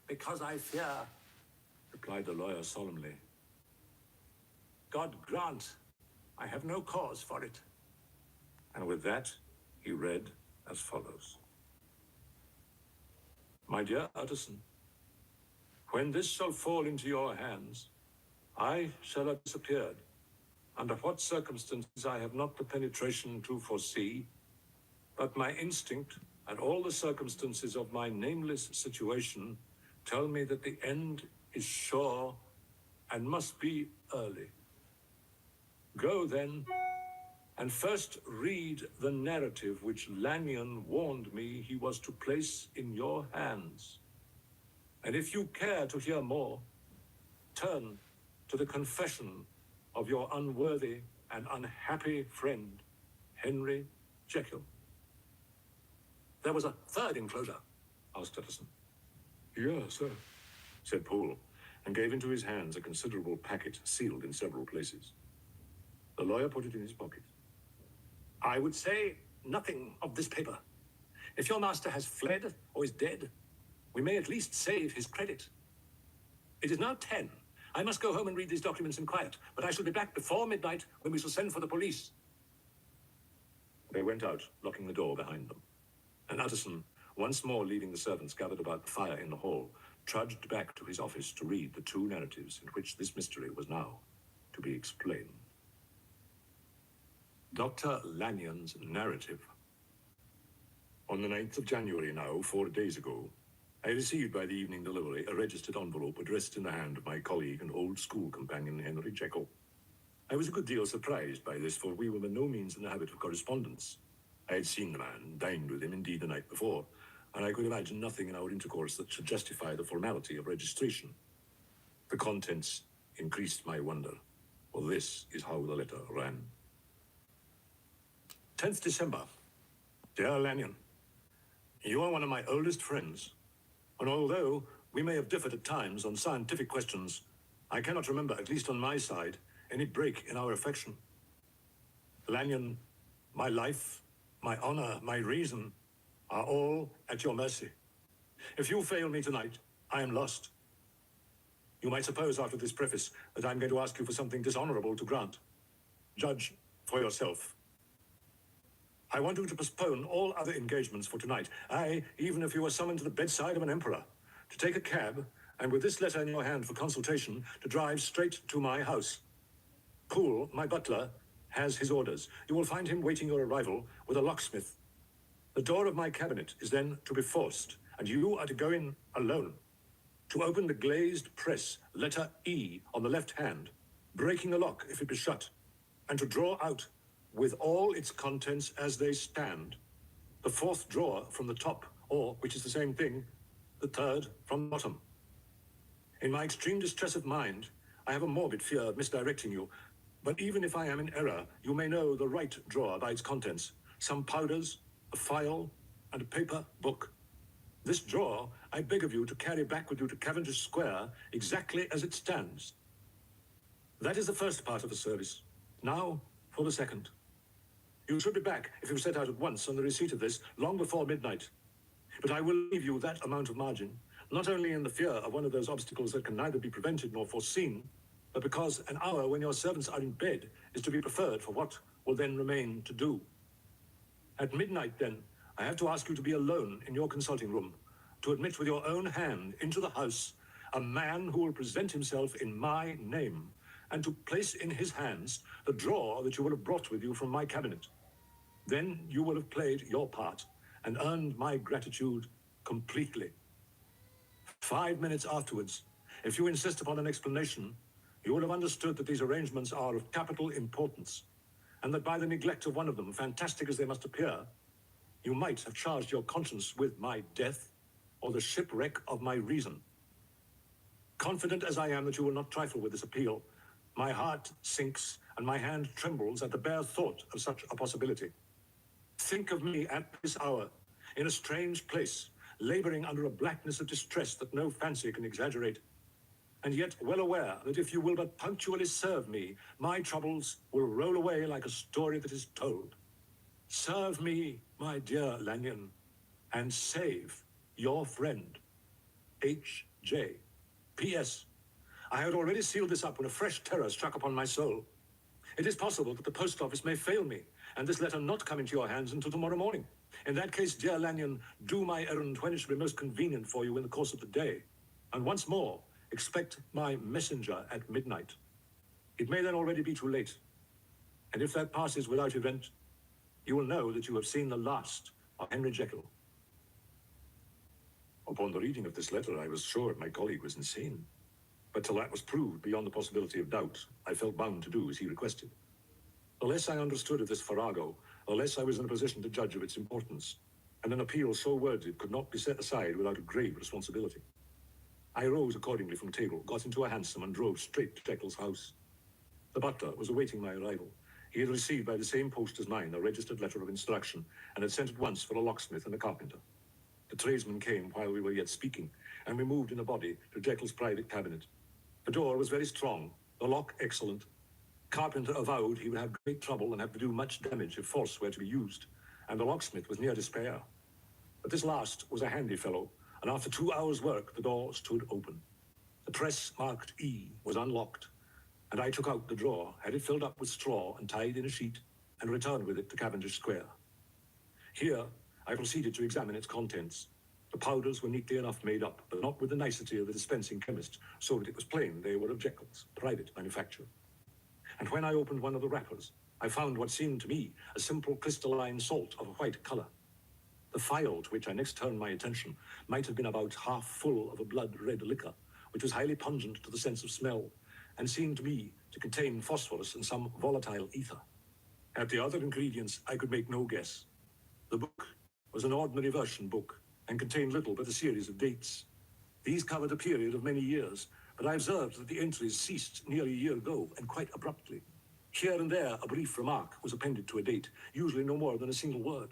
because I fear, replied the lawyer solemnly. God grant I have no cause for it. And with that, he read as follows. My dear Utterson, when this shall fall into your hands, I shall have disappeared. Under what circumstances I have not the penetration to foresee, but my instinct and all the circumstances of my nameless situation tell me that the end is sure and must be early. Go then, and first read the narrative which Lanyon warned me he was to place in your hands. And if you care to hear more, turn to the confession of your unworthy and unhappy friend, Henry Jekyll. There was a third enclosure, asked Utterson. Yes, sir, said Poole, and gave into his hands a considerable packet sealed in several places. The lawyer put it in his pocket. I would say nothing of this paper. If your master has fled or is dead, we may at least save his credit. It is now 10. I must go home and read these documents in quiet, but I shall be back before midnight when we shall send for the police. They went out, locking the door behind them. And Utterson, once more leaving the servants gathered about the fire in the hall, trudged back to his office to read the two narratives in which this mystery was now to be explained. Dr. Lanyon's narrative. On the 9th of January now, 4 days ago, I received by the evening delivery a registered envelope addressed in the hand of my colleague and old school companion, Henry Jekyll. I was a good deal surprised by this, for we were by no means in the habit of correspondence. I had seen the man, dined with him indeed the night before, and I could imagine nothing in our intercourse that should justify the formality of registration. The contents increased my wonder, for this is how the letter ran. 10th December. Dear Lanyon, you are one of my oldest friends, and although we may have differed at times on scientific questions, I cannot remember, at least on my side, any break in our affection. Lanyon, my life, my honor, my reason, are all at your mercy. If you fail me tonight, I am lost. You might suppose after this preface that I'm going to ask you for something dishonorable to grant. Judge for yourself. I want you to postpone all other engagements for tonight. Even if you were summoned to the bedside of an emperor, to take a cab, and with this letter in your hand for consultation, to drive straight to my house. Poole, my butler, has his orders. You will find him waiting your arrival with a locksmith. The door of my cabinet is then to be forced, and you are to go in alone. To open the glazed press, letter E on the left hand, breaking the lock if it be shut, and to draw out, with all its contents as they stand, the fourth drawer from the top, or, which is the same thing, the third from the bottom. In my extreme distress of mind, I have a morbid fear of misdirecting you, but even if I am in error, you may know the right drawer by its contents, some powders, a file, and a paper book. This drawer I beg of you to carry back with you to Cavendish Square exactly as it stands. That is the first part of the service. Now for the second. You should be back, if you set out at once on the receipt of this, long before midnight. But I will leave you that amount of margin, not only in the fear of one of those obstacles that can neither be prevented nor foreseen, but because an hour when your servants are in bed is to be preferred for what will then remain to do. At midnight, then, I have to ask you to be alone in your consulting room, to admit with your own hand into the house a man who will present himself in my name, and to place in his hands the drawer that you will have brought with you from my cabinet. Then you will have played your part and earned my gratitude completely. 5 minutes afterwards, if you insist upon an explanation, you will have understood that these arrangements are of capital importance, and that by the neglect of one of them, fantastic as they must appear, you might have charged your conscience with my death or the shipwreck of my reason. Confident as I am that you will not trifle with this appeal, my heart sinks and my hand trembles at the bare thought of such a possibility. Think of me at this hour, in a strange place, laboring under a blackness of distress that no fancy can exaggerate, and yet well aware that if you will but punctually serve me, my troubles will roll away like a story that is told. Serve me, my dear Lanyon, and save your friend, H. J. P.S. I had already sealed this up when a fresh terror struck upon my soul. It is possible that the post office may fail me, and this letter not come into your hands until tomorrow morning. In that case, dear Lanyon, do my errand when it shall be most convenient for you in the course of the day. And once more, expect my messenger at midnight. It may then already be too late. And if that passes without event, you will know that you have seen the last of Henry Jekyll. Upon the reading of this letter, I was sure my colleague was insane. But till that was proved beyond the possibility of doubt, I felt bound to do as he requested. The less I understood of this farrago, the less I was in a position to judge of its importance, and an appeal so worded could not be set aside without a grave responsibility. I rose accordingly from table, got into a hansom, and drove straight to Jekyll's house. The butler was awaiting my arrival. He had received by the same post as mine a registered letter of instruction, and had sent at once for a locksmith and a carpenter. The tradesman came while we were yet speaking, and we moved in a body to Jekyll's private cabinet. The door was very strong, the lock excellent. Carpenter avowed he would have great trouble and have to do much damage if force were to be used, and the locksmith was near despair. But this last was a handy fellow, and after 2 hours' work, the door stood open. The press marked E was unlocked, and I took out the drawer, had it filled up with straw and tied in a sheet, and returned with it to Cavendish Square. Here, I proceeded to examine its contents. The powders were neatly enough made up, but not with the nicety of the dispensing chemist, so that it was plain they were of Jekyll's private manufacture. And when I opened one of the wrappers, I found what seemed to me a simple crystalline salt of a white color. The phial to which I next turned my attention might have been about half full of a blood-red liquor, which was highly pungent to the sense of smell, and seemed to me to contain phosphorus and some volatile ether. At the other ingredients, I could make no guess. The book was an ordinary version book, and contained little but a series of dates. These covered a period of many years, but I observed that the entries ceased nearly a year ago, and quite abruptly. Here and there, a brief remark was appended to a date, usually no more than a single word.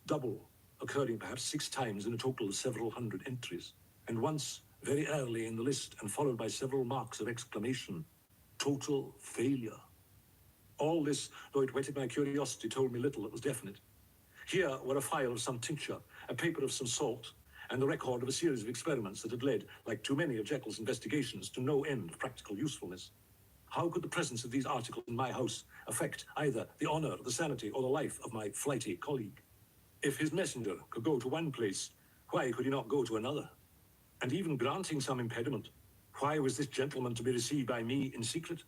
Double, occurring perhaps 6 times in a total of several hundred entries, and once, very early in the list, and followed by several marks of exclamation, total failure. All this, though it whetted my curiosity, told me little that was definite. Here were a phial of some tincture, a paper of some salt, and the record of a series of experiments that had led, like too many of Jekyll's investigations, to no end of practical usefulness. How could the presence of these articles in my house affect either the honor, the sanity, or the life of my flighty colleague? If his messenger could go to one place, why could he not go to another? And even granting some impediment, why was this gentleman to be received by me in secret?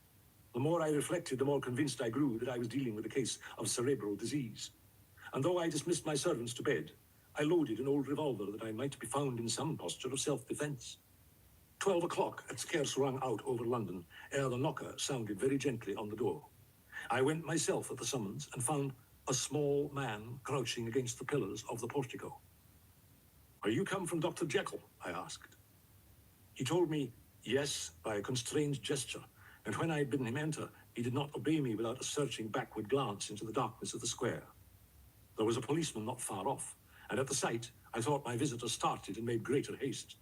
The more I reflected, the more convinced I grew that I was dealing with a case of cerebral disease. And though I dismissed my servants to bed, I loaded an old revolver that I might be found in some posture of self-defense. 12 o'clock had scarce rung out over London ere the knocker sounded very gently on the door. I went myself at the summons and found a small man crouching against the pillars of the portico. "Are you come from Dr. Jekyll?" I asked. He told me yes by a constrained gesture, and when I had bidden him enter, he did not obey me without a searching backward glance into the darkness of the square. There was a policeman not far off, and at the sight, I thought my visitor started and made greater haste.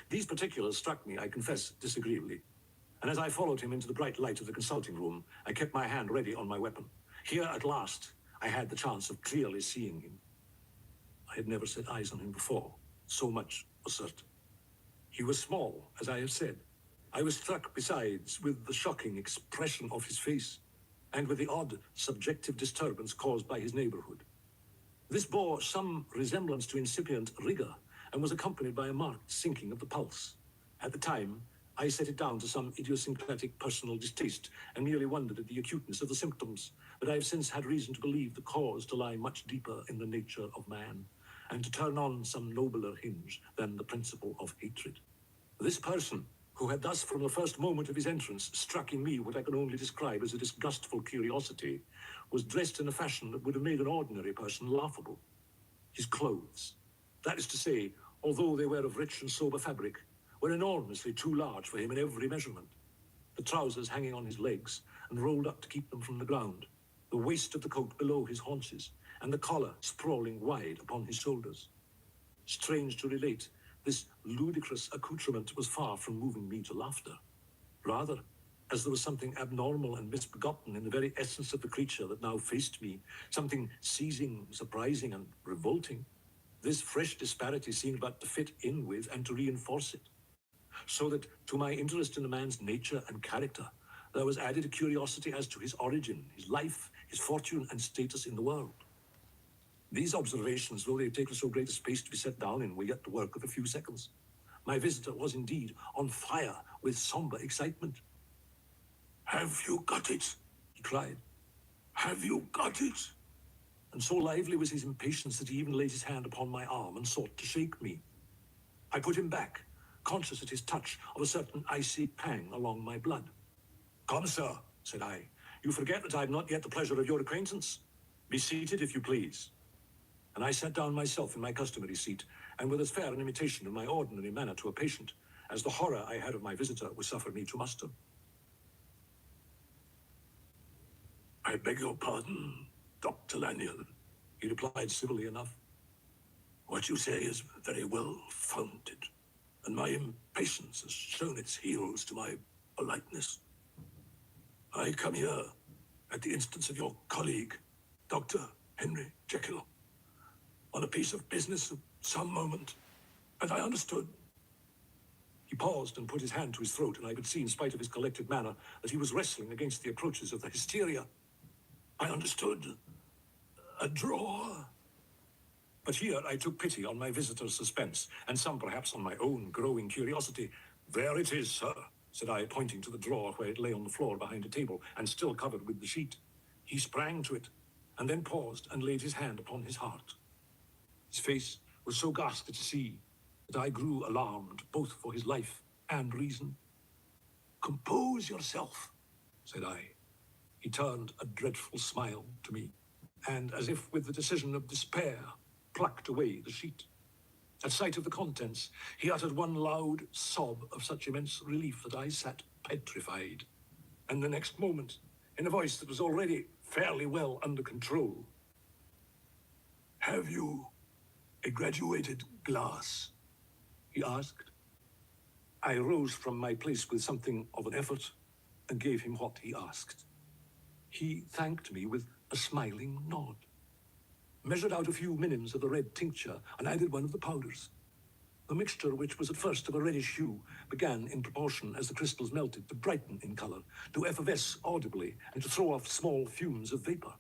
These particulars struck me, I confess, disagreeably, and as I followed him into the bright light of the consulting room, I kept my hand ready on my weapon. Here, at last, I had the chance of clearly seeing him. I had never set eyes on him before, so much was certain. He was small, as I have said. I was struck, besides, with the shocking expression of his face, and with the odd, subjective disturbance caused by his neighborhood. This bore some resemblance to incipient rigor, and was accompanied by a marked sinking of the pulse. At the time, I set it down to some idiosyncratic personal distaste, and merely wondered at the acuteness of the symptoms, but I have since had reason to believe the cause to lie much deeper in the nature of man, and to turn on some nobler hinge than the principle of hatred. This person, who had thus from the first moment of his entrance struck in me what I can only describe as a disgustful curiosity, was dressed in a fashion that would have made an ordinary person laughable. His clothes, that is to say, although they were of rich and sober fabric, were enormously too large for him in every measurement. The trousers hanging on his legs and rolled up to keep them from the ground, the waist of the coat below his haunches, and the collar sprawling wide upon his shoulders. Strange to relate, this ludicrous accoutrement was far from moving me to laughter. Rather, as there was something abnormal and misbegotten in the very essence of the creature that now faced me, something seizing, surprising, and revolting, This fresh disparity seemed but to fit in with and to reinforce it, so that to my interest in the man's nature and character, there was added a curiosity as to his origin, his life, his fortune and status in the world. These observations, though they take so great a space to be set down in, were yet the work of a few seconds. My visitor was indeed on fire with somber excitement. "Have you got it?" he cried. "Have you got it?" And so lively was his impatience that he even laid his hand upon my arm and sought to shake me. I put him back, conscious at his touch of a certain icy pang along my blood. "Come, sir," said I, "you forget that I have not yet the pleasure of your acquaintance. Be seated, if you please." And I sat down myself in my customary seat, and with as fair an imitation of my ordinary manner to a patient as the horror I had of my visitor would suffer me to muster. "I beg your pardon, Dr. Lanyon," he replied civilly enough. "What you say is very well founded, and my impatience has shown its heels to my politeness. I come here at the instance of your colleague, Dr. Henry Jekyll, on a piece of business of some moment, and I understood." He paused and put his hand to his throat, and I could see, in spite of his collected manner, that he was wrestling against the approaches of the hysteria. "I understood a drawer." But here I took pity on my visitor's suspense, and some perhaps on my own growing curiosity. "There it is, sir," said I, pointing to the drawer where it lay on the floor behind a table, and still covered with the sheet. He sprang to it, and then paused and laid his hand upon his heart. His face was so ghastly to see that I grew alarmed, both for his life and reason. "Compose yourself," said I. He turned a dreadful smile to me, and, as if with the decision of despair, plucked away the sheet. At sight of the contents, he uttered one loud sob of such immense relief that I sat petrified. And the next moment, in a voice that was already fairly well under control, "Have you a graduated glass?" he asked. I rose from my place with something of an effort and gave him what he asked. He thanked me with a smiling nod, measured out a few minims of the red tincture, and added one of the powders. The mixture, which was at first of a reddish hue, began, in proportion as the crystals melted, to brighten in color, to effervesce audibly, and to throw off small fumes of vapor.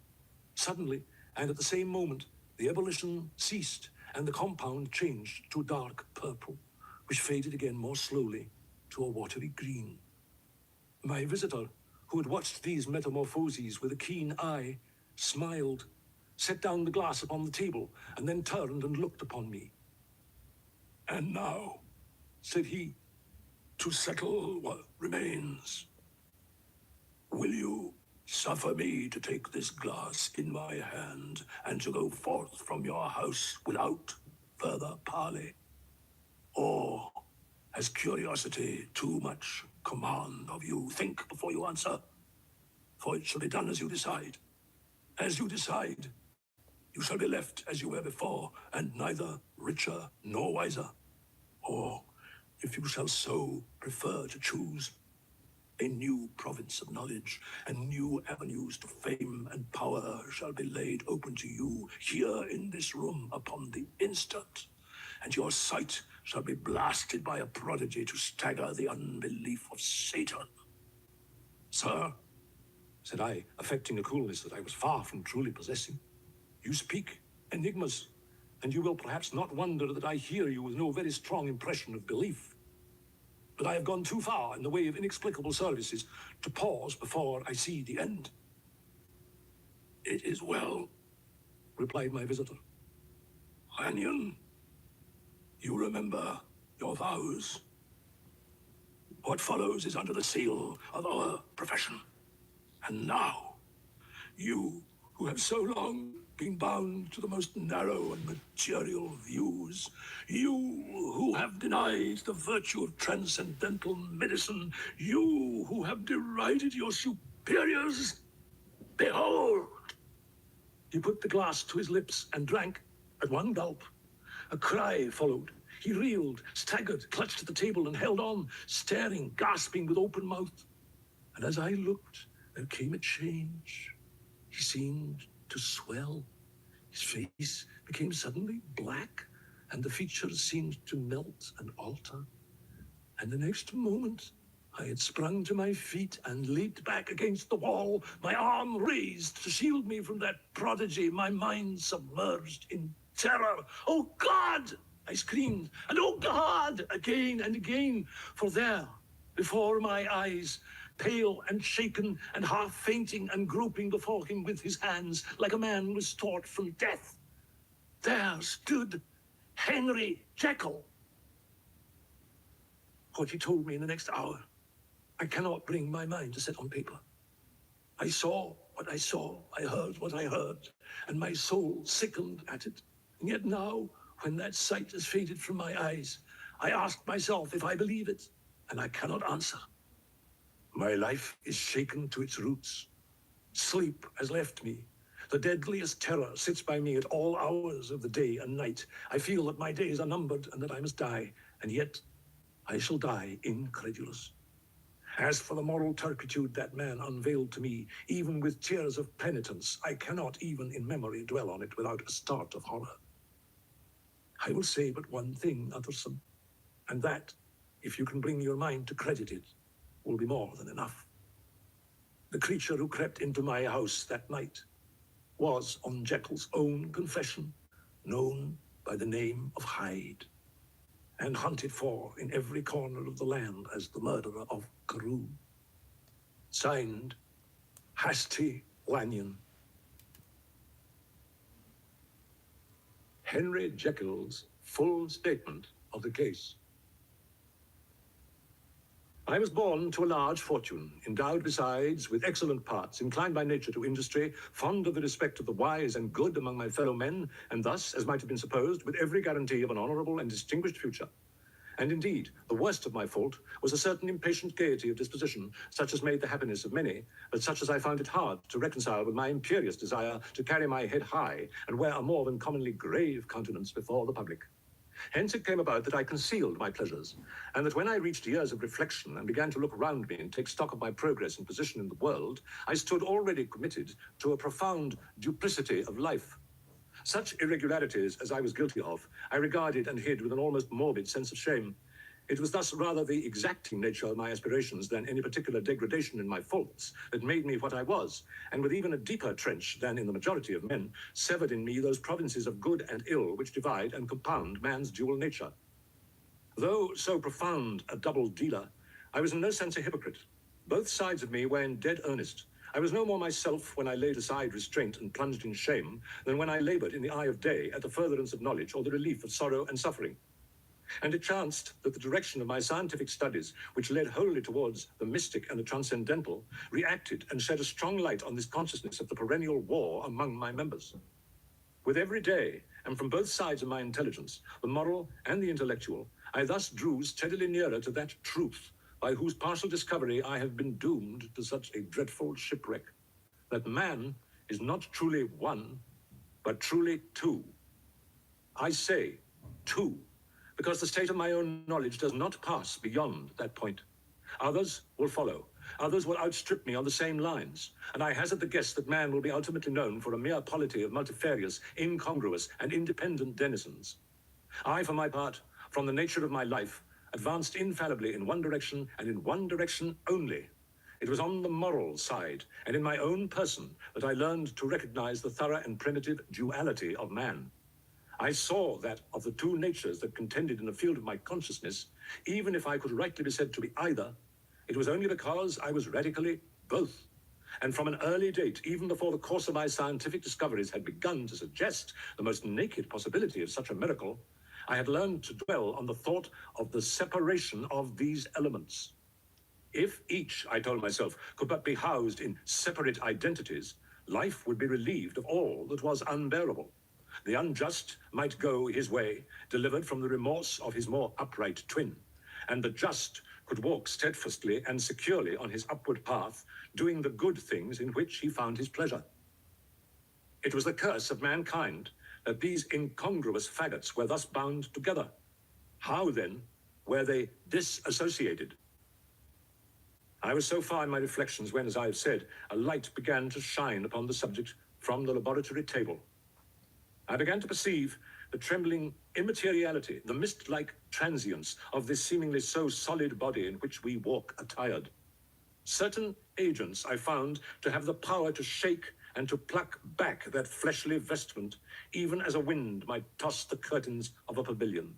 Suddenly, and at the same moment, the ebullition ceased, and the compound changed to a dark purple, which faded again more slowly to a watery green. My visitor, who had watched these metamorphoses with a keen eye, smiled, set down the glass upon the table, and then turned and looked upon me. "And now," said he, "to settle what remains, will you suffer me to take this glass in my hand and to go forth from your house without further parley? Or has curiosity too much command of you? Think before you answer, for it shall be done as you decide. As you decide, you shall be left as you were before, and neither richer nor wiser. Or, if you shall so prefer to choose, a new province of knowledge and new avenues to fame and power shall be laid open to you here in this room upon the instant, and your sight shall be blasted by a prodigy to stagger the unbelief of Satan." "Sir," said I, affecting a coolness that I was far from truly possessing, "you speak enigmas, and you will perhaps not wonder that I hear you with no very strong impression of belief. But I have gone too far in the way of inexplicable services to pause before I see the end." "It is well," replied my visitor. "Lanyon, you remember your vows. What follows is under the seal of our profession. And now, you who have so long been bound to the most narrow and material views, you who have denied the virtue of transcendental medicine, you who have derided your superiors, behold!" He put the glass to his lips and drank at one gulp. A cry followed. He reeled, staggered, clutched at the table, and held on, staring, gasping with open mouth. And as I looked, there came a change. He seemed to swell. His face became suddenly black, and the features seemed to melt and alter. And the next moment, I had sprung to my feet and leaped back against the wall, my arm raised to shield me from that prodigy, my mind submerged in terror. "Oh, God!" I screamed, and "Oh, God!" again and again, for there, before my eyes, pale and shaken and half fainting and groping before him with his hands like a man restored from death, there stood Henry Jekyll. What he told me in the next hour, I cannot bring my mind to set on paper. I saw what I saw, I heard what I heard, and my soul sickened at it. And yet now, when that sight has faded from my eyes, I ask myself if I believe it, and I cannot answer. My life is shaken to its roots. Sleep has left me. The deadliest terror sits by me at all hours of the day and night. I feel that my days are numbered and that I must die, and yet I shall die incredulous. As for the moral turpitude that man unveiled to me, even with tears of penitence, I cannot even in memory dwell on it without a start of horror. I will say but one thing, Utterson, and that, if you can bring your mind to credit it, will be more than enough. The creature who crept into my house that night was, on Jekyll's own confession, known by the name of Hyde, and hunted for in every corner of the land as the murderer of Carew. Signed, Hasty Lanyon. Henry Jekyll's full statement of the case. I was born to a large fortune, endowed besides with excellent parts, inclined by nature to industry, fond of the respect of the wise and good among my fellow men, and thus, as might have been supposed, with every guarantee of an honorable and distinguished future. And indeed, the worst of my fault was a certain impatient gaiety of disposition, such as made the happiness of many, but such as I found it hard to reconcile with my imperious desire to carry my head high and wear a more than commonly grave countenance before the public. Hence it came about that I concealed my pleasures, and that when I reached years of reflection and began to look round me and take stock of my progress and position in the world, I stood already committed to a profound duplicity of life. Such irregularities as I was guilty of, I regarded and hid with an almost morbid sense of shame. It was thus rather the exacting nature of my aspirations than any particular degradation in my faults that made me what I was, and with even a deeper trench than in the majority of men, severed in me those provinces of good and ill which divide and compound man's dual nature. Though so profound a double dealer, I was in no sense a hypocrite. Both sides of me were in dead earnest. I was no more myself when I laid aside restraint and plunged in shame than when I labored in the eye of day at the furtherance of knowledge or the relief of sorrow and suffering. And it chanced that the direction of my scientific studies, which led wholly towards the mystic and the transcendental, reacted and shed a strong light on this consciousness of the perennial war among my members. With every day, and from both sides of my intelligence, the moral and the intellectual, I thus drew steadily nearer to that truth by whose partial discovery I have been doomed to such a dreadful shipwreck, that man is not truly one, but truly two. I say two, because the state of my own knowledge does not pass beyond that point. Others will follow. Others will outstrip me on the same lines, and I hazard the guess that man will be ultimately known for a mere polity of multifarious, incongruous, and independent denizens. I, for my part, from the nature of my life, advanced infallibly in one direction, and in one direction only. It was on the moral side, and in my own person, that I learned to recognize the thorough and primitive duality of man. I saw that of the two natures that contended in the field of my consciousness, even if I could rightly be said to be either, it was only because I was radically both. And from an early date, even before the course of my scientific discoveries had begun to suggest the most naked possibility of such a miracle, I had learned to dwell on the thought of the separation of these elements. If each, I told myself, could but be housed in separate identities, life would be relieved of all that was unbearable. The unjust might go his way, delivered from the remorse of his more upright twin, and the just could walk steadfastly and securely on his upward path, doing the good things in which he found his pleasure. It was the curse of mankind that these incongruous faggots were thus bound together. How, then, were they disassociated? I was so far in my reflections when, as I have said, a light began to shine upon the subject from the laboratory table. I began to perceive the trembling immateriality, the mist-like transience of this seemingly so solid body in which we walk attired. Certain agents I found to have the power to shake and to pluck back that fleshly vestment, even as a wind might toss the curtains of a pavilion.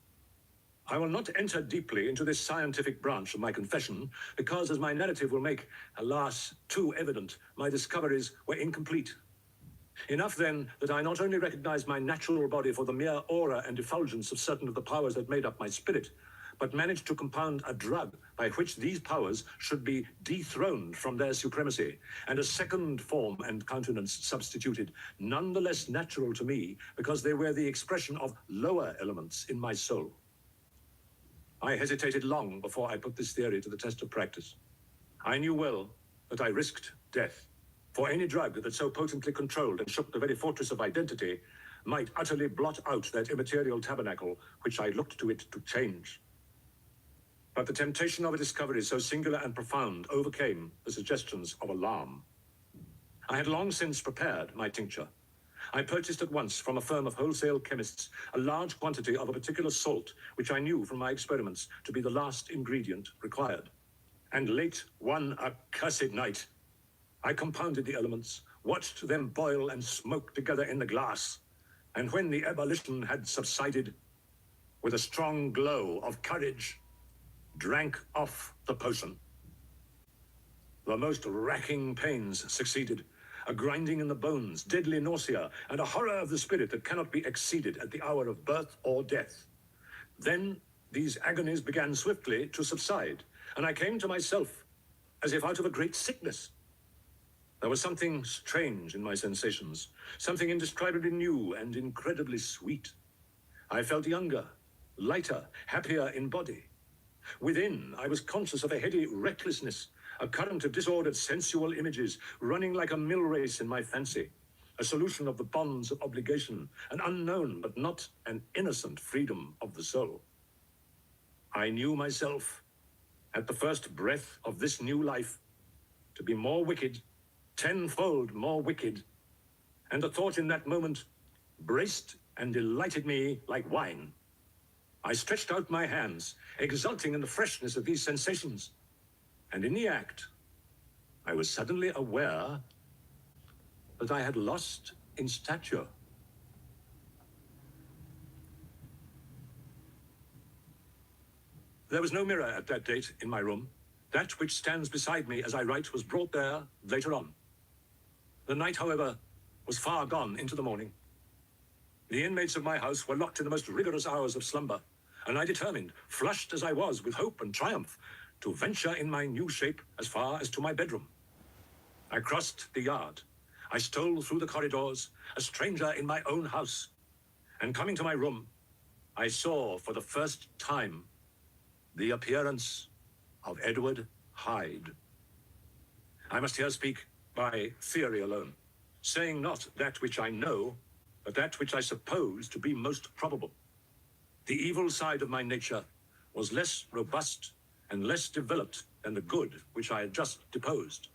I will not enter deeply into this scientific branch of my confession, because, as my narrative will make, alas, too evident, my discoveries were incomplete. Enough, then, that I not only recognized my natural body for the mere aura and effulgence of certain of the powers that made up my spirit, but managed to compound a drug by which these powers should be dethroned from their supremacy, and a second form and countenance substituted, none the less natural to me, because they were the expression of lower elements in my soul. I hesitated long before I put this theory to the test of practice. I knew well that I risked death, for any drug that so potently controlled and shook the very fortress of identity might utterly blot out that immaterial tabernacle which I looked to it to change. But the temptation of a discovery so singular and profound overcame the suggestions of alarm. I had long since prepared my tincture. I purchased at once from a firm of wholesale chemists a large quantity of a particular salt, which I knew from my experiments to be the last ingredient required. And late one accursed night, I compounded the elements, watched them boil and smoke together in the glass, and when the ebullition had subsided, with a strong glow of courage, drank off the potion. The most racking pains succeeded, a grinding in the bones, deadly nausea, and a horror of the spirit that cannot be exceeded at the hour of birth or death. Then these agonies began swiftly to subside, and I came to myself as if out of a great sickness. There was something strange in my sensations, something indescribably new and incredibly sweet. I felt younger, lighter, happier in body. Within, I was conscious of a heady recklessness, a current of disordered sensual images running like a mill race in my fancy, a solution of the bonds of obligation, an unknown but not an innocent freedom of the soul. I knew myself, at the first breath of this new life, to be more wicked, tenfold more wicked, and the thought in that moment braced and delighted me like wine. I stretched out my hands, exulting in the freshness of these sensations, and in the act, I was suddenly aware that I had lost in stature. There was no mirror at that date in my room. That which stands beside me as I write was brought there later on. The night, however, was far gone into the morning. The inmates of my house were locked in the most rigorous hours of slumber, and I determined, flushed as I was with hope and triumph, to venture in my new shape as far as to my bedroom. I crossed the yard. I stole through the corridors, a stranger in my own house, and coming to my room, I saw for the first time the appearance of Edward Hyde. I must here speak by theory alone, saying not that which I know, but that which I suppose to be most probable. The evil side of my nature was less robust and less developed than the good which I had just deposed.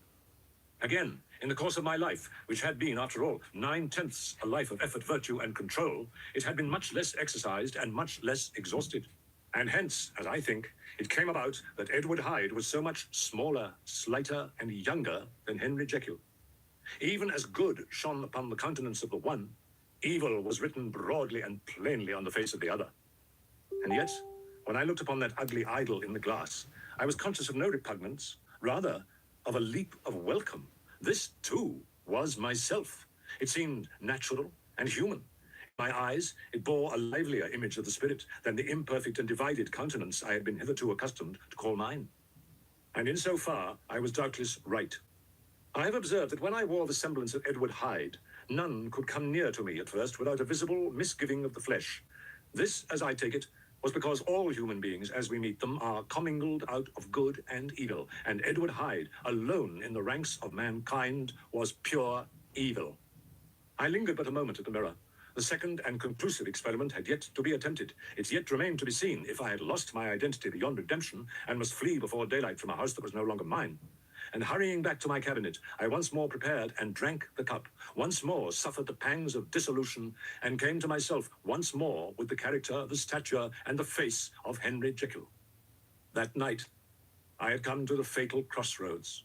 Again, in the course of my life, which had been, after all, 9/10 a life of effort, virtue, and control, it had been much less exercised and much less exhausted. And hence, as I think, it came about that Edward Hyde was so much smaller, slighter, and younger than Henry Jekyll. Even as good shone upon the countenance of the one, evil was written broadly and plainly on the face of the other. And yet, when I looked upon that ugly idol in the glass, I was conscious of no repugnance, rather of a leap of welcome. This, too, was myself. It seemed natural and human. In my eyes, it bore a livelier image of the spirit than the imperfect and divided countenance I had been hitherto accustomed to call mine. And in so far, I was doubtless right. I have observed that when I wore the semblance of Edward Hyde, none could come near to me at first without a visible misgiving of the flesh. This, as I take it, was because all human beings, as we meet them, are commingled out of good and evil, and Edward Hyde, alone in the ranks of mankind, was pure evil. I lingered but a moment at the mirror. The second and conclusive experiment had yet to be attempted. It yet remained to be seen if I had lost my identity beyond redemption and must flee before daylight from a house that was no longer mine. and hurrying back to my cabinet, I once more prepared and drank the cup, once more suffered the pangs of dissolution, and came to myself once more with the character, the stature, and the face of Henry Jekyll. That night, I had come to the fatal crossroads.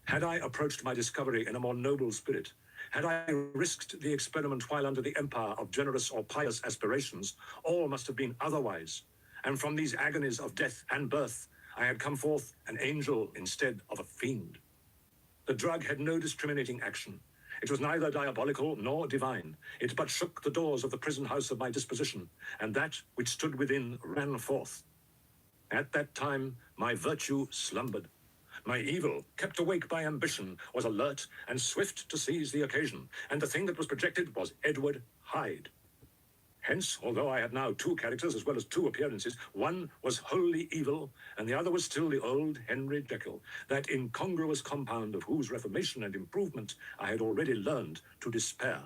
Had I approached my discovery in a more noble spirit, had I risked the experiment while under the empire of generous or pious aspirations, all must have been otherwise. And from these agonies of death and birth, I had come forth an angel instead of a fiend. The drug had no discriminating action. It was neither diabolical nor divine. It but shook the doors of the prison house of my disposition, and that which stood within ran forth. At that time, my virtue slumbered. My evil, kept awake by ambition, was alert and swift to seize the occasion, and the thing that was projected was Edward Hyde. Hence, although I had now two characters as well as two appearances, one was wholly evil, and the other was still the old Henry Jekyll, that incongruous compound of whose reformation and improvement I had already learned to despair.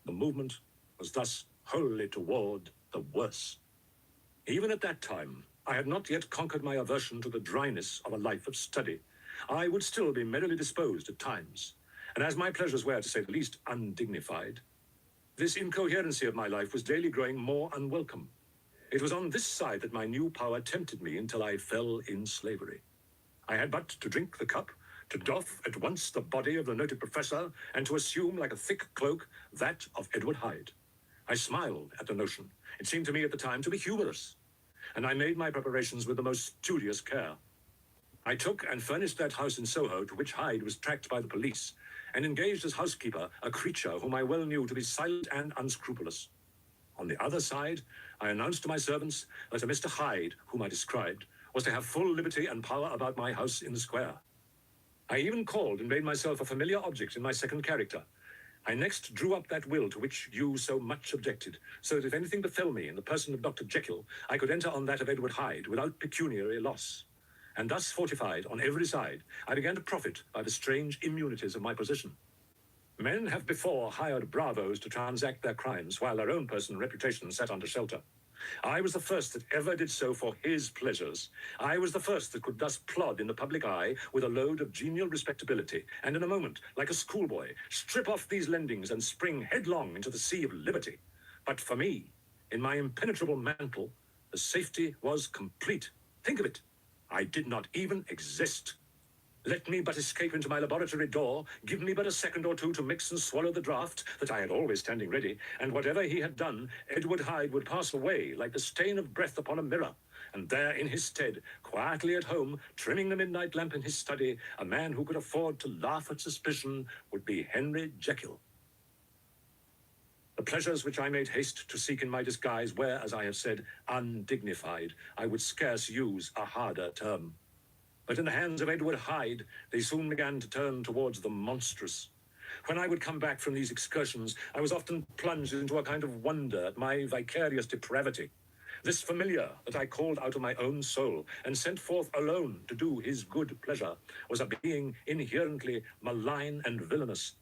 The movement was thus wholly toward the worse. Even at that time, I had not yet conquered my aversion to the dryness of a life of study. I would still be merrily disposed at times, and as my pleasures were, to say the least, undignified, this incoherency of my life was daily growing more unwelcome. It was on this side that my new power tempted me until I fell in slavery. I had but to drink the cup, to doff at once the body of the noted professor, and to assume like a thick cloak that of Edward Hyde. I smiled at the notion. It seemed to me at the time to be humorous, and I made my preparations with the most studious care. I took and furnished that house in Soho to which Hyde was tracked by the police, and engaged as housekeeper a creature whom I well knew to be silent and unscrupulous. On the other side, I announced to my servants that a Mr. Hyde, whom I described, was to have full liberty and power about my house in the square. I even called and made myself a familiar object in my second character. I next drew up that will to which you so much objected, so that if anything befell me in the person of Dr. Jekyll, I could enter on that of Edward Hyde without pecuniary loss. And thus fortified on every side, I began to profit by the strange immunities of my position. Men have before hired bravos to transact their crimes, while their own personal reputation sat under shelter. I was the first that ever did so for his pleasures. I was the first that could thus plod in the public eye with a load of genial respectability, and in a moment, like a schoolboy, strip off these lendings and spring headlong into the sea of liberty. But for me, in my impenetrable mantle, the safety was complete. Think of it. I did not even exist. Let me but escape into my laboratory door, give me but a second or two to mix and swallow the draught that I had always standing ready, and whatever he had done, Edward Hyde would pass away like the stain of breath upon a mirror, and there in his stead, quietly at home, trimming the midnight lamp in his study, a man who could afford to laugh at suspicion would be Henry Jekyll. The pleasures which I made haste to seek in my disguise were, as I have said, undignified. I would scarce use a harder term. But in the hands of Edward Hyde, they soon began to turn towards the monstrous. When I would come back from these excursions, I was often plunged into a kind of wonder at my vicarious depravity. This familiar that I called out of my own soul and sent forth alone to do his good pleasure was a being inherently malign and villainous.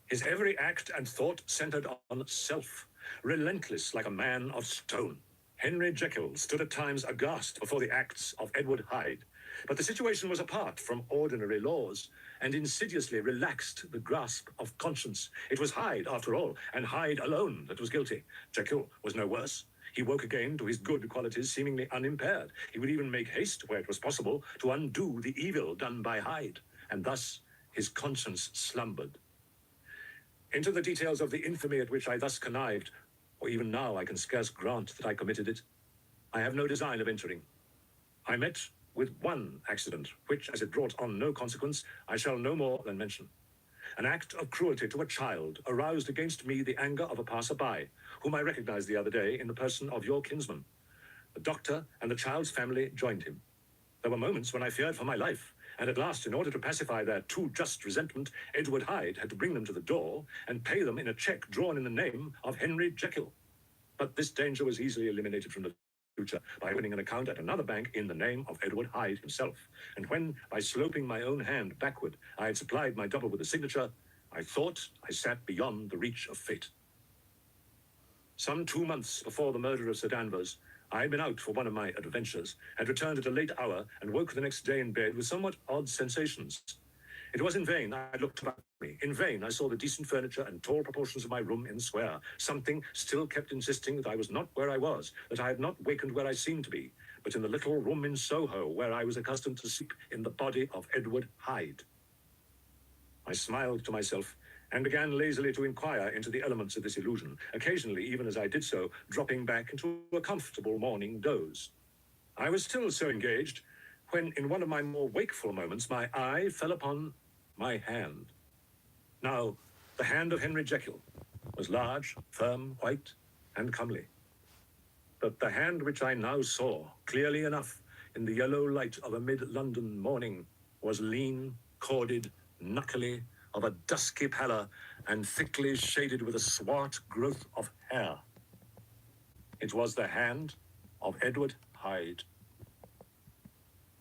His every act and thought centered on self, relentless like a man of stone. Henry Jekyll stood at times aghast before the acts of Edward Hyde, but the situation was apart from ordinary laws, and insidiously relaxed the grasp of conscience. It was Hyde, after all, and Hyde alone that was guilty. Jekyll was no worse. He woke again to his good qualities, seemingly unimpaired. He would even make haste, where it was possible, to undo the evil done by Hyde, and thus his conscience slumbered. Into the details of the infamy at which I thus connived, or even now I can scarce grant that I committed it, I have no design of entering. I met with one accident, which, as it brought on no consequence, I shall no more than mention. An act of cruelty to a child aroused against me the anger of a passer-by, whom I recognized the other day in the person of your kinsman. The doctor and the child's family joined him. There were moments when I feared for my life, and at last, in order to pacify their too just resentment, Edward Hyde had to bring them to the door and pay them in a check drawn in the name of Henry Jekyll. But this danger was easily eliminated from the future by opening an account at another bank in the name of Edward Hyde himself. And when, by sloping my own hand backward, I had supplied my double with a signature, I thought I sat beyond the reach of fate. Some 2 months before the murder of Sir Danvers, I had been out for one of my adventures, had returned at a late hour, and woke the next day in bed with somewhat odd sensations. It was in vain I looked about me. In vain I saw the decent furniture and tall proportions of my room in the square. Something still kept insisting that I was not where I was, that I had not wakened where I seemed to be, but in the little room in Soho where I was accustomed to sleep in the body of Edward Hyde. I smiled to myself and began lazily to inquire into the elements of this illusion, occasionally, even as I did so, dropping back into a comfortable morning doze. I was still so engaged when, in one of my more wakeful moments, my eye fell upon my hand. Now, the hand of Henry Jekyll was large, firm, white, and comely. But the hand which I now saw, clearly enough, in the yellow light of a mid-London morning, was lean, corded, knuckly, of a dusky pallor, and thickly shaded with a swart growth of hair. It was the hand of Edward Hyde.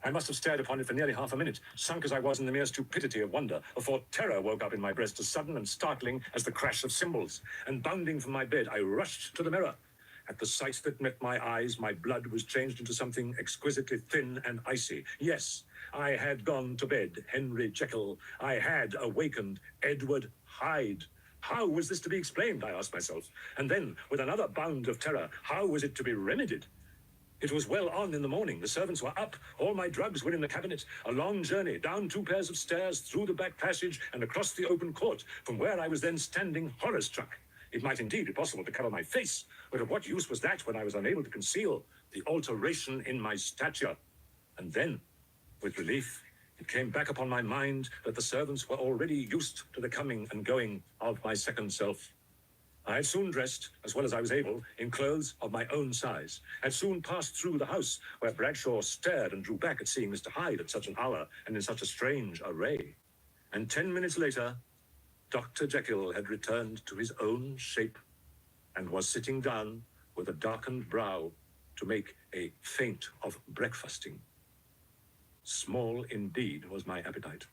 I must have stared upon it for nearly half a minute, sunk as I was in the mere stupidity of wonder, before terror woke up in my breast as sudden and startling as the crash of cymbals, and bounding from my bed, I rushed to the mirror. At the sight that met my eyes, my blood was changed into something exquisitely thin and icy. Yes, I had gone to bed, Henry Jekyll. I had awakened Edward Hyde. How was this to be explained, I asked myself. And then, with another bound of terror, how was it to be remedied? It was well on in the morning. The servants were up. All my drugs were in the cabinet. A long journey, down 2 pairs of stairs, through the back passage, and across the open court, from where I was then standing horror-struck. It might indeed be possible to cover my face, but of what use was that when I was unable to conceal the alteration in my stature? And then, with relief, it came back upon my mind that the servants were already used to the coming and going of my second self. I had soon dressed, as well as I was able, in clothes of my own size, had soon passed through the house where Bradshaw stared and drew back at seeing Mr. Hyde at such an hour and in such a strange array. And 10 minutes later, Dr. Jekyll had returned to his own shape and was sitting down with a darkened brow to make a feint of breakfasting. Small indeed was my appetite.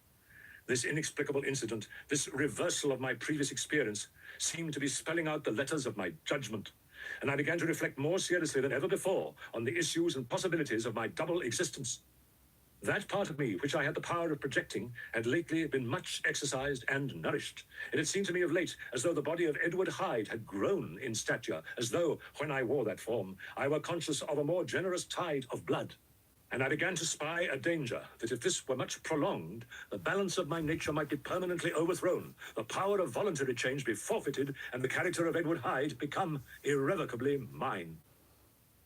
This inexplicable incident, this reversal of my previous experience, seemed to be spelling out the letters of my judgment, and I began to reflect more seriously than ever before on the issues and possibilities of my double existence. That part of me, which I had the power of projecting, had lately been much exercised and nourished. It had seemed to me of late as though the body of Edward Hyde had grown in stature, as though, when I wore that form, I were conscious of a more generous tide of blood. And I began to spy a danger that if this were much prolonged, the balance of my nature might be permanently overthrown, the power of voluntary change be forfeited, and the character of Edward Hyde become irrevocably mine.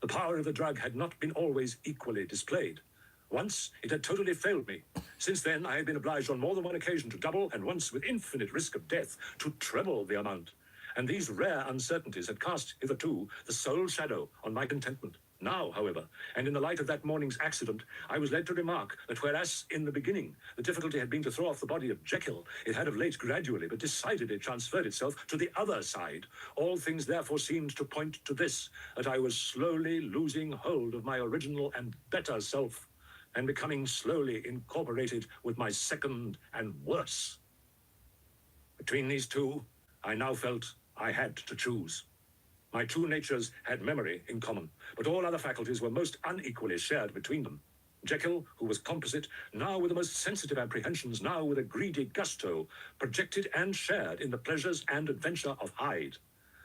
The power of the drug had not been always equally displayed. Once, it had totally failed me. Since then, I had been obliged on more than one occasion to double, and once with infinite risk of death, to treble the amount. And these rare uncertainties had cast hitherto the sole shadow on my contentment. Now, however, and in the light of that morning's accident, I was led to remark that whereas in the beginning the difficulty had been to throw off the body of Jekyll, it had of late gradually but decidedly transferred itself to the other side. All things therefore seemed to point to this, that I was slowly losing hold of my original and better self, and becoming slowly incorporated with my second and worse. Between these two, I now felt I had to choose. My two natures had memory in common, but all other faculties were most unequally shared between them. Jekyll, who was composite, now with the most sensitive apprehensions, now with a greedy gusto, projected and shared in the pleasures and adventure of Hyde.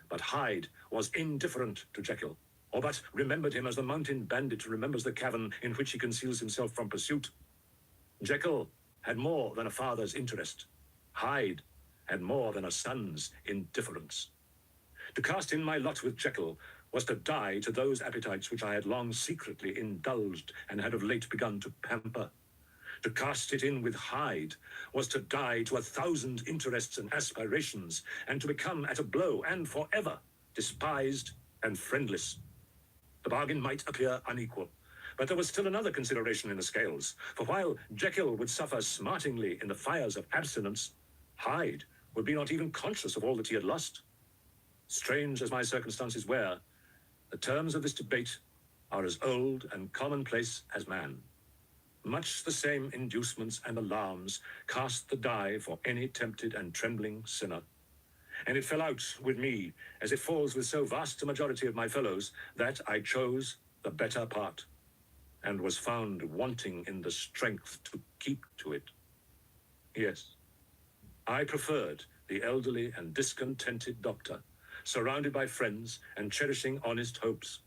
But Hyde was indifferent to Jekyll, or but remembered him as the mountain bandit remembers the cavern in which he conceals himself from pursuit. Jekyll had more than a father's interest. Hyde had more than a son's indifference. To cast in my lot with Jekyll was to die to those appetites which I had long secretly indulged and had of late begun to pamper. To cast it in with Hyde was to die to 1,000 interests and aspirations, and to become at a blow and forever despised and friendless. The bargain might appear unequal, but there was still another consideration in the scales, for while Jekyll would suffer smartingly in the fires of abstinence, Hyde would be not even conscious of all that he had lost. Strange as my circumstances were, the terms of this debate are as old and commonplace as man. Much the same inducements and alarms cast the die for any tempted and trembling sinner. And it fell out with me, as it falls with so vast a majority of my fellows, that I chose the better part, and was found wanting in the strength to keep to it. Yes, I preferred the elderly and discontented doctor, surrounded by friends and cherishing honest hopes,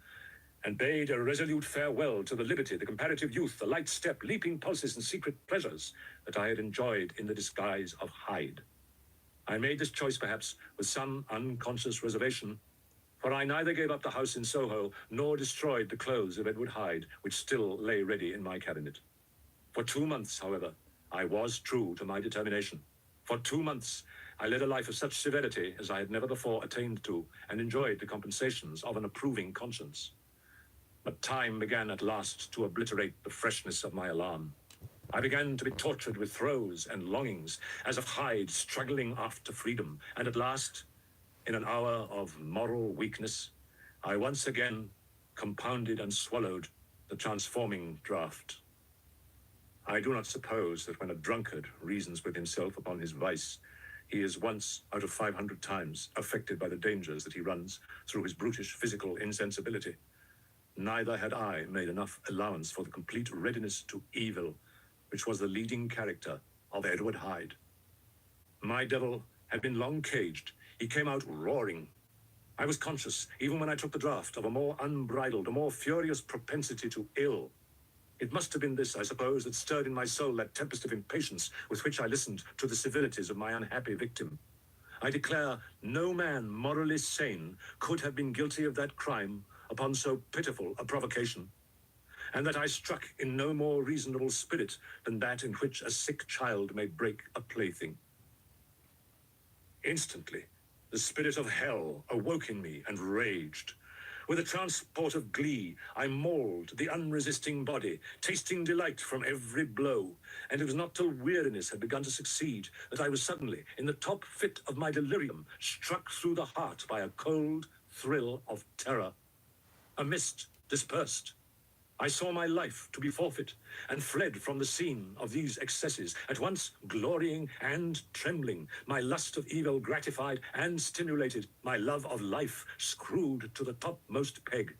and bade a resolute farewell to the liberty, the comparative youth, the light step, leaping pulses, and secret pleasures that I had enjoyed in the disguise of Hyde. I made this choice, perhaps, with some unconscious reservation, for I neither gave up the house in Soho nor destroyed the clothes of Edward Hyde, which still lay ready in my cabinet. For 2 months, however, I was true to my determination. For 2 months, I led a life of such severity as I had never before attained to, and enjoyed the compensations of an approving conscience. But time began at last to obliterate the freshness of my alarm. I began to be tortured with throes and longings, as of Hyde struggling after freedom, and at last, in an hour of moral weakness, I once again compounded and swallowed the transforming draught. I do not suppose that when a drunkard reasons with himself upon his vice, he is once out of 500 times affected by the dangers that he runs through his brutish physical insensibility. Neither had I made enough allowance for the complete readiness to evil, which was the leading character of Edward Hyde. My devil had been long caged. He came out roaring. I was conscious, even when I took the draught, of a more unbridled, a more furious propensity to ill. It must have been this, I suppose, that stirred in my soul that tempest of impatience with which I listened to the civilities of my unhappy victim. I declare no man morally sane could have been guilty of that crime upon so pitiful a provocation, and that I struck in no more reasonable spirit than that in which a sick child may break a plaything. Instantly, the spirit of hell awoke in me and raged. With a transport of glee, I mauled the unresisting body, tasting delight from every blow, and it was not till weariness had begun to succeed that I was suddenly, in the top fit of my delirium, struck through the heart by a cold thrill of terror. A mist dispersed. I saw my life to be forfeit, and fled from the scene of these excesses, at once glorying and trembling, my lust of evil gratified and stimulated, my love of life screwed to the topmost peg.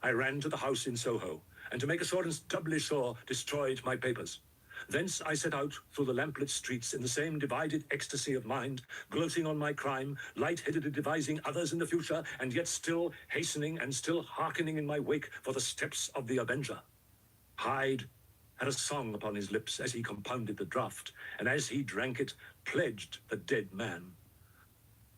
I ran to the house in Soho, and to make assurance doubly sure, destroyed my papers. Thence I set out through the lamplit streets in the same divided ecstasy of mind, gloating on my crime, light-headedly devising others in the future, and yet still hastening and still hearkening in my wake for the steps of the avenger. Hyde had a song upon his lips as he compounded the draught, and as he drank it, pledged the dead man.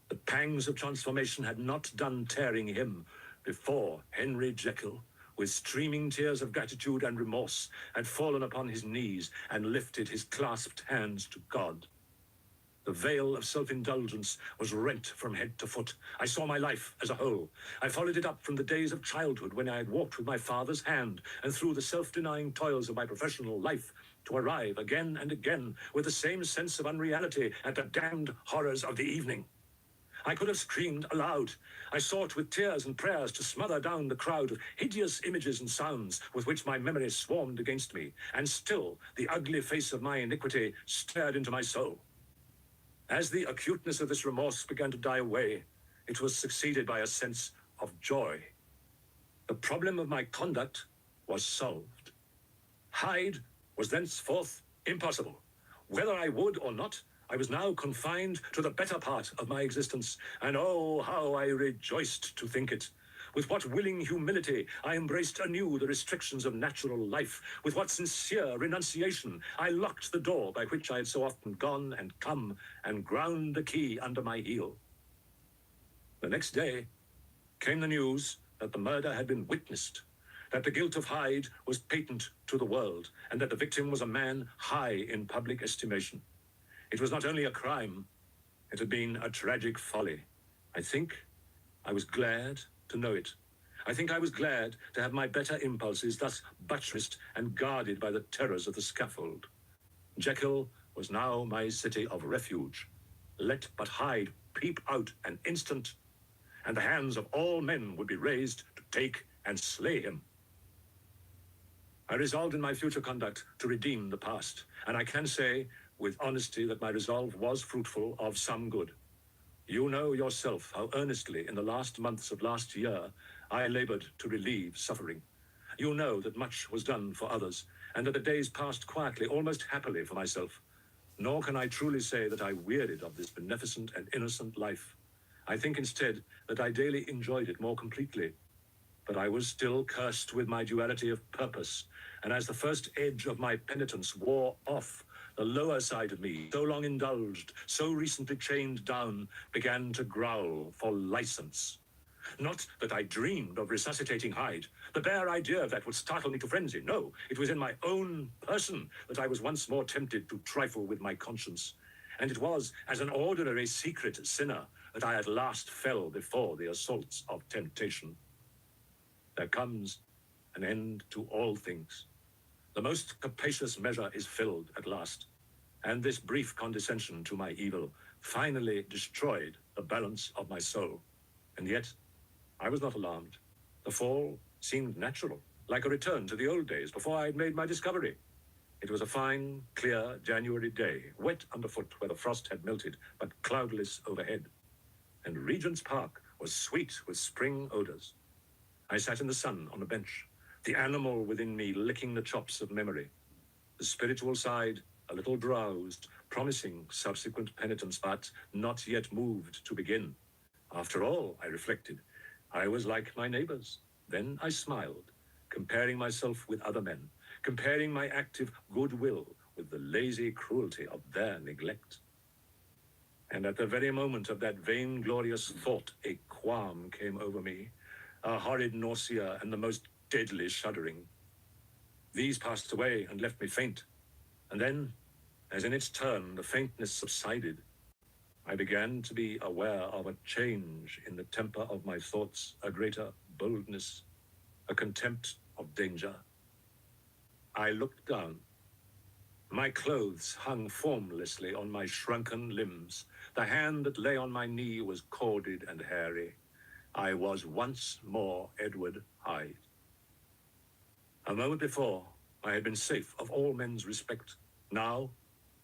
The pangs of transformation had not done tearing him before Henry Jekyll, with streaming tears of gratitude and remorse, had fallen upon his knees and lifted his clasped hands to God. The veil of self-indulgence was rent from head to foot. I saw my life as a whole. I followed it up from the days of childhood when I had walked with my father's hand, and through the self-denying toils of my professional life, to arrive again and again with the same sense of unreality at the damned horrors of the evening. I could have screamed aloud. I sought with tears and prayers to smother down the crowd of hideous images and sounds with which my memory swarmed against me, and still the ugly face of my iniquity stared into my soul. As the acuteness of this remorse began to die away, it was succeeded by a sense of joy. The problem of my conduct was solved. Hyde was thenceforth impossible. Whether I would or not, I was now confined to the better part of my existence, and oh, how I rejoiced to think it. With what willing humility I embraced anew the restrictions of natural life. With what sincere renunciation I locked the door by which I had so often gone and come, and ground the key under my heel. The next day came the news that the murder had been witnessed, that the guilt of Hyde was patent to the world, and that the victim was a man high in public estimation. It was not only a crime, it had been a tragic folly. I think I was glad to know it. I think I was glad to have my better impulses thus buttressed and guarded by the terrors of the scaffold. Jekyll was now my city of refuge. Let but Hyde peep out an instant, and the hands of all men would be raised to take and slay him. I resolved in my future conduct to redeem the past, and I can say with honesty that my resolve was fruitful of some good. You know yourself how earnestly in the last months of last year I labored to relieve suffering. You know that much was done for others, and that the days passed quietly, almost happily for myself. Nor can I truly say that I wearied of this beneficent and innocent life. I think instead that I daily enjoyed it more completely. But I was still cursed with my duality of purpose, and as the first edge of my penitence wore off, the lower side of me, so long indulged, so recently chained down, began to growl for license. Not that I dreamed of resuscitating Hyde. The bare idea of that would startle me to frenzy. No, it was in my own person that I was once more tempted to trifle with my conscience. And it was as an ordinary secret sinner that I at last fell before the assaults of temptation. There comes an end to all things. The most capacious measure is filled at last, and this brief condescension to my evil finally destroyed the balance of my soul. And yet, I was not alarmed. The fall seemed natural, like a return to the old days before I had made my discovery. It was a fine, clear January day, wet underfoot where the frost had melted, but cloudless overhead. And Regent's Park was sweet with spring odors. I sat in the sun on a bench, the animal within me licking the chops of memory. The spiritual side a little drowsed, promising subsequent penitence, but not yet moved to begin. After all, I reflected, I was like my neighbors. Then I smiled, comparing myself with other men, comparing my active goodwill with the lazy cruelty of their neglect. And at the very moment of that vainglorious thought, a qualm came over me, a horrid nausea and the most deadly shuddering. These passed away and left me faint, and then, as in its turn the faintness subsided, I began to be aware of a change in the temper of my thoughts, a greater boldness, a contempt of danger. I looked down. My clothes hung formlessly on my shrunken limbs. The hand that lay on my knee was corded and hairy. I was once more Edward Hyde. A moment before, I had been safe of all men's respect. Now,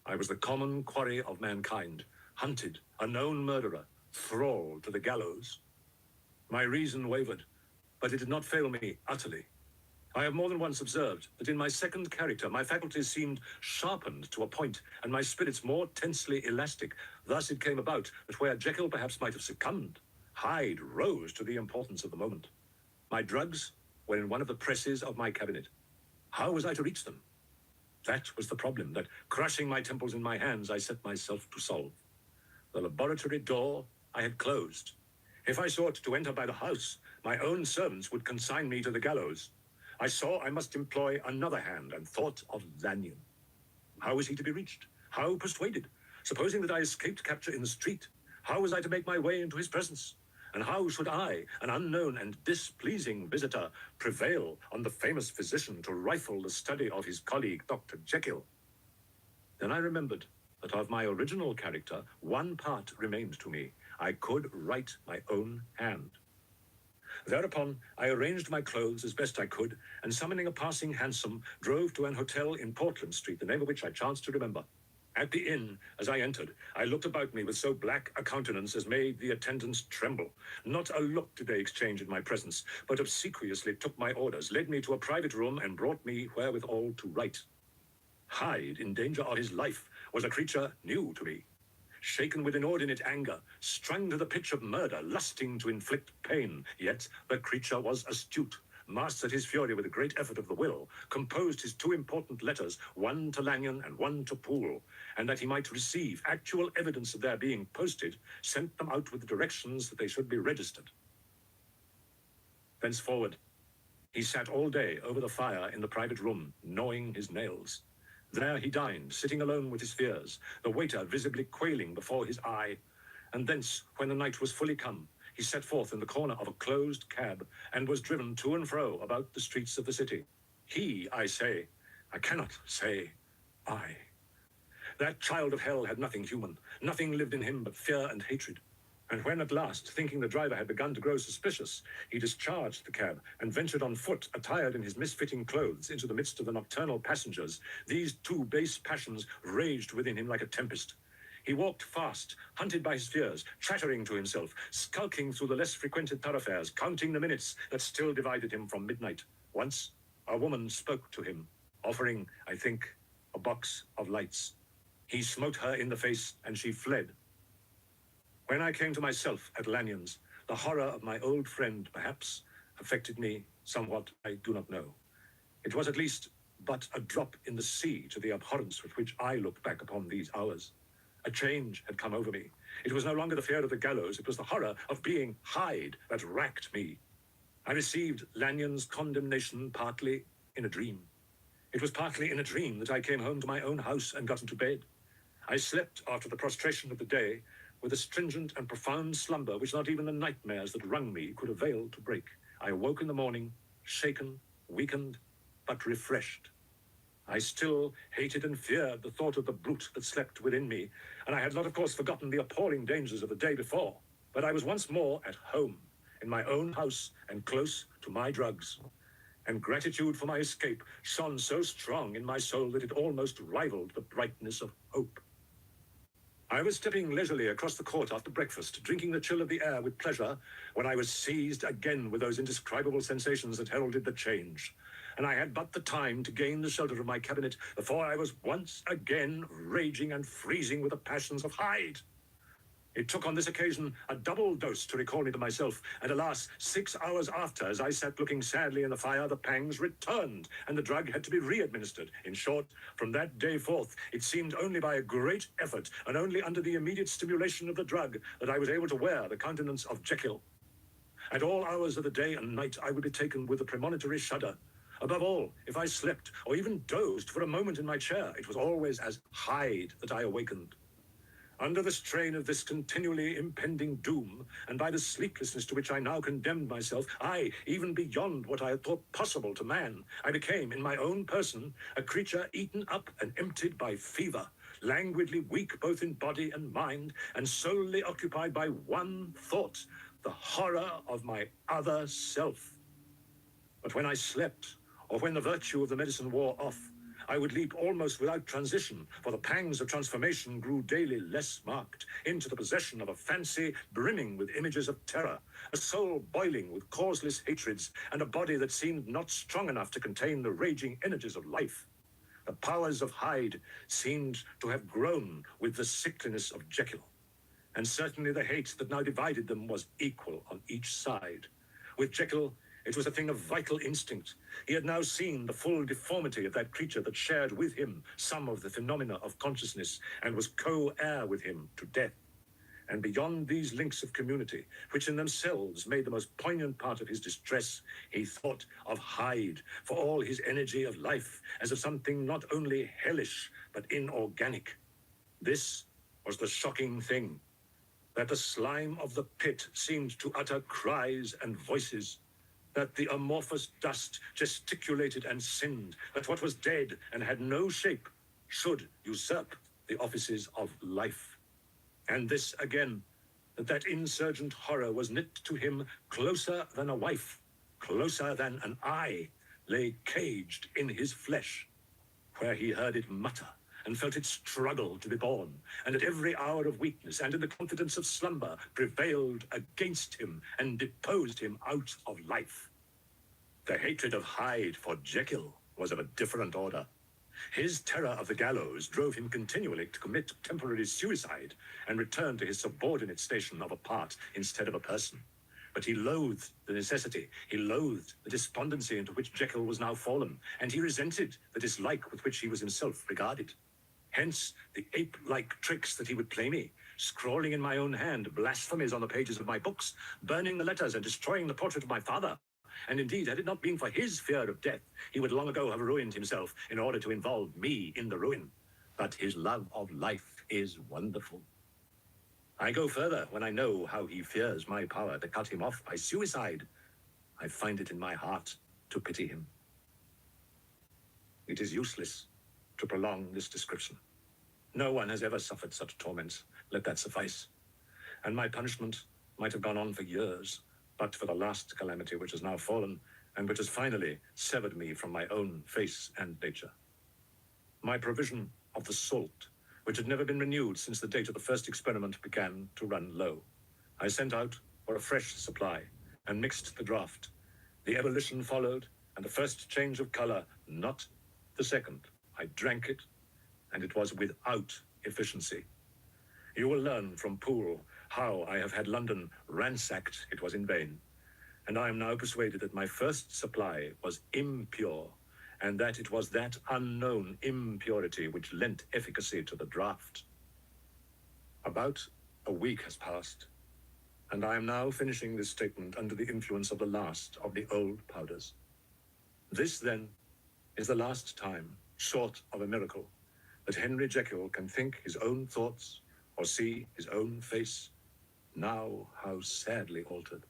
I was the common quarry of mankind, hunted, a known murderer, thrall to the gallows. My reason wavered, but it did not fail me utterly. I have more than once observed that in my second character, my faculties seemed sharpened to a point, and my spirits more tensely elastic. Thus it came about that where Jekyll perhaps might have succumbed, Hyde rose to the importance of the moment. My drugs were in one of the presses of my cabinet. How was I to reach them? That was the problem that, crushing my temples in my hands, I set myself to solve. The laboratory door I had closed. If I sought to enter by the house, my own servants would consign me to the gallows. I saw I must employ another hand and thought of Lanyon. How was he to be reached? How persuaded? Supposing that I escaped capture in the street, how was I to make my way into his presence? And how should I, an unknown and displeasing visitor, prevail on the famous physician to rifle the study of his colleague, Dr. Jekyll? Then I remembered that of my original character, one part remained to me. I could write my own hand. Thereupon, I arranged my clothes as best I could, and summoning a passing hansom, drove to an hotel in Portland Street, the name of which I chanced to remember. At the inn, as I entered, I looked about me with so black a countenance as made the attendants tremble. Not a look did they exchange in my presence, but obsequiously took my orders, led me to a private room, and brought me wherewithal to write. Hyde, in danger of his life, was a creature new to me. Shaken with inordinate anger, strung to the pitch of murder, lusting to inflict pain, yet the creature was astute, mastered his fury with a great effort of the will, composed his two important letters, one to Lanyon and one to Poole, and that he might receive actual evidence of their being posted, sent them out with the directions that they should be registered. Thenceforward, he sat all day over the fire in the private room, gnawing his nails. There he dined, sitting alone with his fears, the waiter visibly quailing before his eye, and thence, when the night was fully come, he set forth in the corner of a closed cab, and was driven to and fro about the streets of the city. He, I say, I cannot say I. That child of hell had nothing human, nothing lived in him but fear and hatred. And when at last, thinking the driver had begun to grow suspicious, he discharged the cab and ventured on foot, attired in his misfitting clothes, into the midst of the nocturnal passengers, these two base passions raged within him like a tempest. He walked fast, hunted by his fears, chattering to himself, skulking through the less frequented thoroughfares, counting the minutes that still divided him from midnight. Once, a woman spoke to him, offering, I think, a box of lights. He smote her in the face, and she fled. When I came to myself at Lanyon's, the horror of my old friend, perhaps, affected me somewhat, I do not know. It was at least but a drop in the sea to the abhorrence with which I looked back upon these hours. A change had come over me. It was no longer the fear of the gallows, it was the horror of being Hyde that racked me. I received Lanyon's condemnation partly in a dream. It was partly in a dream that I came home to my own house and got into bed. I slept after the prostration of the day with a stringent and profound slumber which not even the nightmares that wrung me could avail to break. I awoke in the morning, shaken, weakened, but refreshed. I still hated and feared the thought of the brute that slept within me, and I had not, of course, forgotten the appalling dangers of the day before. But I was once more at home, in my own house and close to my drugs. And gratitude for my escape shone so strong in my soul that it almost rivaled the brightness of hope. I was stepping leisurely across the court after breakfast, drinking the chill of the air with pleasure, when I was seized again with those indescribable sensations that heralded the change. And I had but the time to gain the shelter of my cabinet before I was once again raging and freezing with the passions of Hyde. It took on this occasion a double dose to recall me to myself, and alas, 6 hours after, as I sat looking sadly in the fire, the pangs returned, and the drug had to be re-administered. In short, from that day forth, it seemed only by a great effort, and only under the immediate stimulation of the drug, that I was able to wear the countenance of Jekyll. At all hours of the day and night, I would be taken with a premonitory shudder. Above all, if I slept, or even dozed for a moment in my chair, it was always as Hyde that I awakened. Under the strain of this continually impending doom, and by the sleeplessness to which I now condemned myself, even beyond what I had thought possible to man, I became, in my own person, a creature eaten up and emptied by fever, languidly weak both in body and mind, and solely occupied by one thought, the horror of my other self. But when I slept, or when the virtue of the medicine wore off, I would leap almost without transition, for the pangs of transformation grew daily less marked, into the possession of a fancy brimming with images of terror, a soul boiling with causeless hatreds, and a body that seemed not strong enough to contain the raging energies of life. The powers of Hyde seemed to have grown with the sickliness of Jekyll, and certainly the hate that now divided them was equal on each side. With Jekyll, it was a thing of vital instinct. He had now seen the full deformity of that creature that shared with him some of the phenomena of consciousness and was co-heir with him to death. And beyond these links of community, which in themselves made the most poignant part of his distress, he thought of Hyde for all his energy of life as of something not only hellish, but inorganic. This was the shocking thing, that the slime of the pit seemed to utter cries and voices, that the amorphous dust gesticulated and sinned, that what was dead and had no shape should usurp the offices of life. And this again, that insurgent horror was knit to him closer than a wife, closer than an eye, lay caged in his flesh, where he heard it mutter and felt it struggle to be born, and at every hour of weakness and in the confidence of slumber prevailed against him and deposed him out of life. The hatred of Hyde for Jekyll was of a different order. His terror of the gallows drove him continually to commit temporary suicide and return to his subordinate station of a part instead of a person. But he loathed the necessity, he loathed the despondency into which Jekyll was now fallen, and he resented the dislike with which he was himself regarded. Hence the ape-like tricks that he would play me, scrawling in my own hand blasphemies on the pages of my books, burning the letters and destroying the portrait of my father. And indeed, had it not been for his fear of death, he would long ago have ruined himself in order to involve me in the ruin. But his love of life is wonderful. I go further when I know how he fears my power to cut him off by suicide. I find it in my heart to pity him. It is useless to prolong this description. No one has ever suffered such torments. Let that suffice. And my punishment might have gone on for years, but for the last calamity which has now fallen, and which has finally severed me from my own face and nature. My provision of the salt, which had never been renewed since the date of the first experiment began to run low. I sent out for a fresh supply and mixed the draft. The ebullition followed, and the first change of color, not the second. I drank it, and it was without efficiency. You will learn from Poole how I have had London ransacked. It was in vain. And I am now persuaded that my first supply was impure, and that it was that unknown impurity which lent efficacy to the draught. About a week has passed, and I am now finishing this statement under the influence of the last of the old powders. This, then, is the last time, short of a miracle, that Henry Jekyll can think his own thoughts or see his own face, now how sadly altered,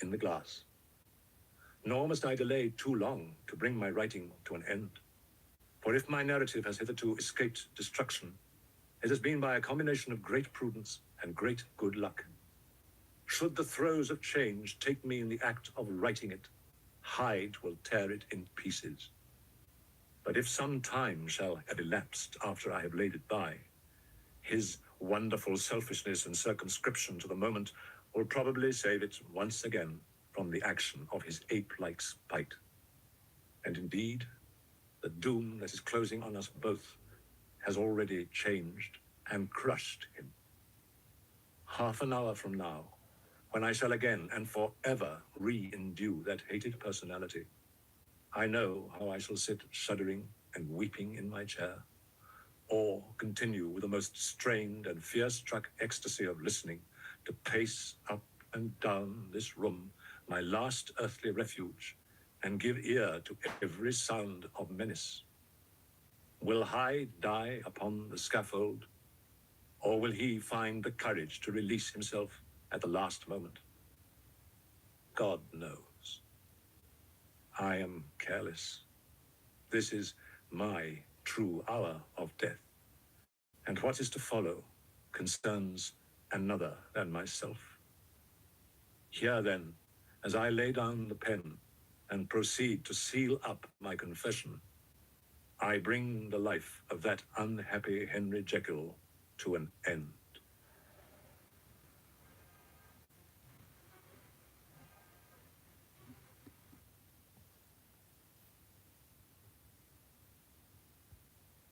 in the glass. Nor must I delay too long to bring my writing to an end. For if my narrative has hitherto escaped destruction, it has been by a combination of great prudence and great good luck. Should the throes of change take me in the act of writing it, Hyde will tear it in pieces. But if some time shall have elapsed after I have laid it by, his wonderful selfishness and circumscription to the moment will probably save it once again from the action of his ape-like spite. And indeed, the doom that is closing on us both has already changed and crushed him. Half an hour from now, when I shall again and forever re-endue that hated personality, I know how I shall sit shuddering and weeping in my chair, or continue with the most strained and fear-struck ecstasy of listening to pace up and down this room, my last earthly refuge, and give ear to every sound of menace. Will Hyde die upon the scaffold, or will he find the courage to release himself at the last moment? God knows. I am careless. This is my true hour of death, and what is to follow concerns another than myself. Here then, as I lay down the pen and proceed to seal up my confession, I bring the life of that unhappy Henry Jekyll to an end.